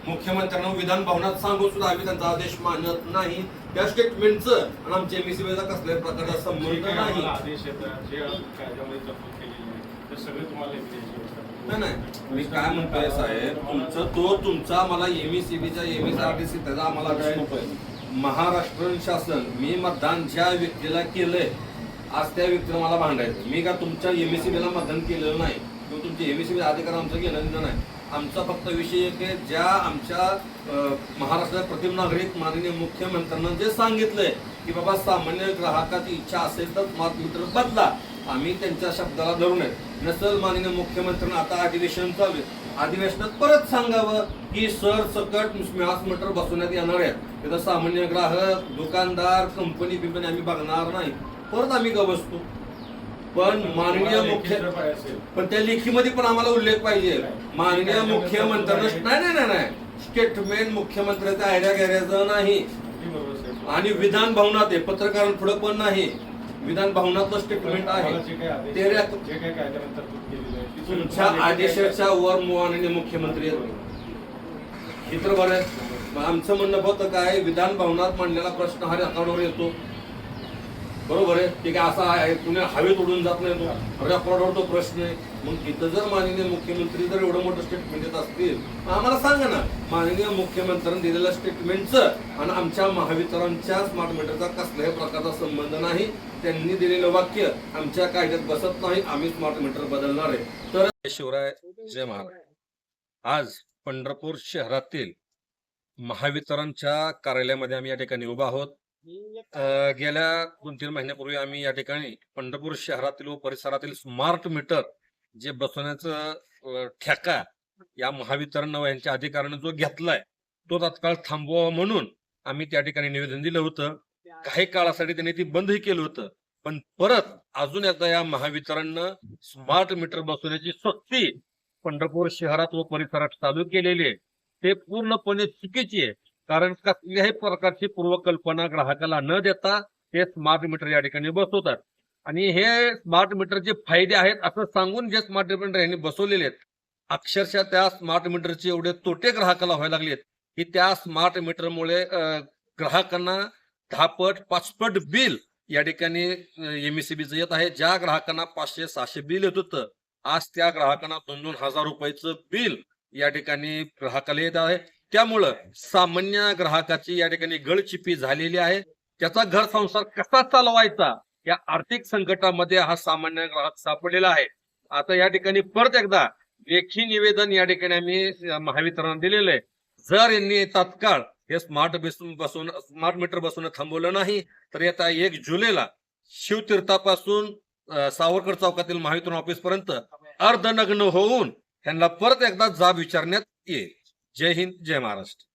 मुख्यमंत्र्यांना विधान भवनात सांगून सुद्धा आम्ही त्यांचा आदेश मानत नाही. त्या स्टेटमेंटचं आणि आमच्या एमएससीबीचा कसल्याही प्रकारचा संबंध नाही. आदेश येतात जे कायद्यामध्ये तरतूद केलेली आहे ते सगळे तुम्हाला नाही. मी काय म्हणतोय साहेब, तुमचा मला एमएससीबीच्या एमएसआरटीसी त्याचा आम्हाला आदेश नकोय. महाराष्ट्र शासन मी मतदान ज्या व्यक्तीला केलंय आज त्या व्यक्तीला मला भांडायचं. मी का तुमच्या एमएससीबीला मतदान केलेलं नाही किंवा तुमचे एमएससीबी अधिकार आमचं घेणं नाही. आमचा फक्त विषय एक आहे, ज्या आमच्या महाराष्ट्रात प्रथम नागरिक माननीय मुख्यमंत्र्यांना जे सांगितलंय की बाबा सामान्य ग्राहकाची इच्छा असेल तर स्मार्ट मीटर बदला, आम्ही त्यांच्या शब्दाला धरून आहे. नसल माननीय मुख्यमंत्र्यांना आता अधिवेशन चालू आहे, अधिवेशनात परत सांगावं की सरसकट स्मार्ट मीटर बसवण्यात येणार आहे. तिथं सामान्य ग्राहक, दुकानदार, कंपनी बिंपनी आम्ही बघणार नाही, परत आम्ही का बसतो. पण पण त्या लेखीमध्ये पण आम्हाला उल्लेख पाहिजे. माननीय मुख्यमंत्र्यांना नाही स्टेटमेंट मुख्यमंत्र्याचा आयडिया गैरायचं नाही. आणि विधान भवनात आहे, पत्रकारांपुढे पण नाही, विधान भवनातलं स्टेटमेंट आहे. तुमच्या आदेशाच्या वर माननीय मुख्यमंत्री हे तर बरं. आमचं म्हणणं फक्त काय, विधान भवनात मांडलेला प्रश्न हा रेकॉर्डवर येतो, बरोबर आहे. ते काय असा आहे पुणे हवेत उडून जात नाही, तो रेकॉर्डवर तो प्रश्न आहे. मग तिथं जर माननीय मुख्यमंत्री जर एवढं मोठं स्टेटमेंट देत असतील आम्हाला सांगा ना, माननीय मुख्यमंत्र्यांनी दिलेल्या स्टेटमेंटचं आणि आमच्या महावितरणच्या स्मार्ट मीटरचा कसल्याही प्रकारचा संबंध नाही. त्यांनी दिलेलं वाक्य आमच्या कायद्यात बसत नाही, आम्ही स्मार्ट मीटर बदलणार आहे. तर शिवराय जय महाराज. आज पंढरपूर शहरातील महावितरणच्या कार्यालयामध्ये आम्ही या ठिकाणी उभा आहोत. गेल्या 2-3 महिन्यापूर्वी आम्ही या ठिकाणी पंढरपूर शहरातील व परिसरातील स्मार्ट मीटर जे बसवण्याचं ठेका या महावितरण यांच्या अधिकाऱ्याने जो घेतलाय तो तात्काळ थांबवा म्हणून आम्ही त्या ठिकाणी निवेदन दिलं होतं. काही काळासाठी त्यांनी ती बंदही केलं होतं, पण परत अजून एकदा या महावितरणनं स्मार्ट मीटर बसवण्याची सक्ती पंढरपूर शहरात व परिसरात चालू केलेली आहे. ते पूर्णपणे चुकीची आहे, कारण कसल्याही प्रकारची पूर्वकल्पना ग्राहकाला न देता ते स्मार्ट मीटर या ठिकाणी बसवतात. आणि हे स्मार्ट मीटरचे फायदे आहेत असं सांगून जे स्मार्ट मीटर यांनी बसवलेले आहेत, अक्षरशः त्या स्मार्ट मीटरचे एवढे तोटे ग्राहकाला व्हायला लागलेत की त्या स्मार्ट मीटरमुळे ग्राहकांना 10 पट 5 पट बिल या ठिकाणी एमएससीबीचं येत आहे. ज्या ग्राहकांना 500-600 बिल येत होतं, आज त्या ग्राहकांना 2-2 हजार रुपयाचं बिल या ठिकाणी ग्राहकाला येत आहे. त्यामुळं सामान्य ग्राहकाची या ठिकाणी गळचिपी झालेली आहे. त्याचा घर संसार कसा चालवायचा या आर्थिक संकटामध्ये हा सामान्य ग्राहक सापडलेला आहे. आता या ठिकाणी परत एकदा लेखी निवेदन या ठिकाणी आम्ही महावितरणाला दिलेलं आहे. जर यांनी तात्काळ हे स्मार्ट मीटर बसवणं थांबवलं नाही तर येत्या 1 जुलैला शिवतीर्थापासून सावरकर चौकातील महावितरण ऑफिस पर्यंत अर्धनग्न होऊन त्यांना परत एकदा जाब विचारण्यात येईल. जय हिंद, जय महाराष्ट्र.